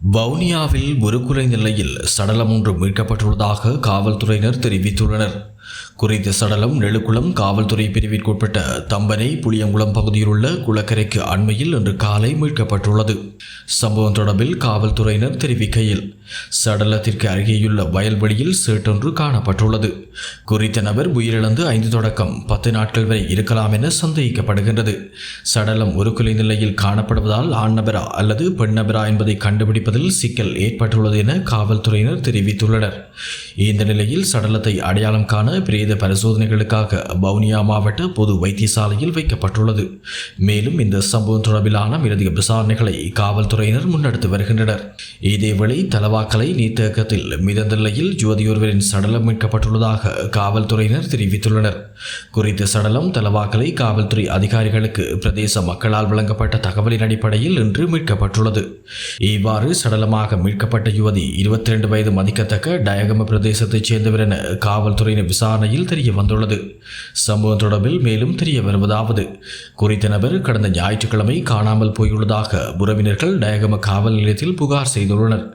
வவுனியாவில் உருக்குலை நிலையில் சடலம் ஒன்று மீட்கப்பட்டுள்ளதாக காவல்துறையினர் தெரிவித்துள்ளனர். குறித்த சடலம் நெழுக்குளம் காவல்துறை பிரிவிற்குட்பட்ட தம்பனை புளியங்குளம் பகுதியில் உள்ள குளக்கரைக்கு அண்மையில் இன்று காலை மீட்கப்பட்டுள்ளது. சம்பவம் தொடர்பில் காவல்துறையினர் தெரிவிக்கையில், சடலத்திற்கு அருகேயுள்ள வயல்வெளியில் சேட்டொன்று காணப்பட்டுள்ளது. குறித்த நபர் உயிரிழந்து 5 தொடக்கம் 10 நாட்கள் வரை இருக்கலாம் என சந்தேகிக்கப்படுகின்றது. சடலம் உருக்குலை நிலையில் காணப்படுவதால் ஆண் நபரா அல்லது பெண் நபரா என்பதை கண்டுபிடிப்பதில் சிக்கல் ஏற்பட்டுள்ளது என காவல்துறையினர் தெரிவித்துள்ளனர். இந்த நிலையில் சடலத்தை அடையாளம் காண பிரேத பரிசோதனைகளுக்காக வவுனியா மாவட்ட பொது வைத்தியசாலையில் வைக்கப்பட்டுள்ளது. மேலும் இந்த சம்பவம் தொடர்பிலான மேலதிக விசாரணைகளை காவல்துறையினர் முன்னெடுத்து வருகின்றனர். இதேவேளை தலவாக்கலை நீர்த்தேக்கத்தில் மிதந்த நிலையில் யுவதியொருவரின் சடலம் மீட்கப்பட்டுள்ளதாக காவல்துறையினர் தெரிவித்துள்ளனர். குறித்த சடலம் தலவாக்கலை காவல்துறை அதிகாரிகளுக்கு பிரதேச மக்களால் வழங்கப்பட்ட தகவலின் அடிப்படையில் இன்று மீட்கப்பட்டுள்ளது. இவ்வாறு சடலமாக மீட்கப்பட்ட யுவதி 22 வயது மதிக்கத்தக்க டயகம பிரதேசத்தைச் சேர்ந்தவர் என காவல்துறையினர் விசாரணையில் தெரிய வந்துள்ளது. சம்பவம் தொடர்பில் மேலும் தெரிய வருவதாவது, குறித்த நபர் கடந்த ஞாயிற்றுக்கிழமை காணாமல் போயுள்ளதாக உறவினர்கள் டயகம காவல் நிலையத்தில் புகார் செய்துள்ளனர்.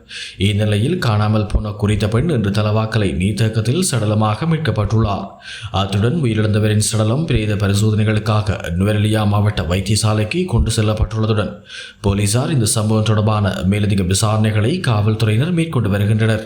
இந்நிலையில் காணாமல் போன குறித்த பெண் இன்று தலவாக்கலை நீர்த்தேக்கத்தில் சடலமாக மீட்கப்பட்டுள்ளார். அத்துடன் உயிரிழந்தவரின் சடலம் பிரேத பரிசோதனைகளுக்காக நுவரெலியா மாவட்ட வைத்தியசாலைக்கு கொண்டு செல்லப்பட்டுள்ளதுடன் போலீசார் இந்த சம்பவம் தொடர்பான மேலதிக விசாரணைகளை காவல்துறையினர் மேற்கொண்டு வருகின்றனர்.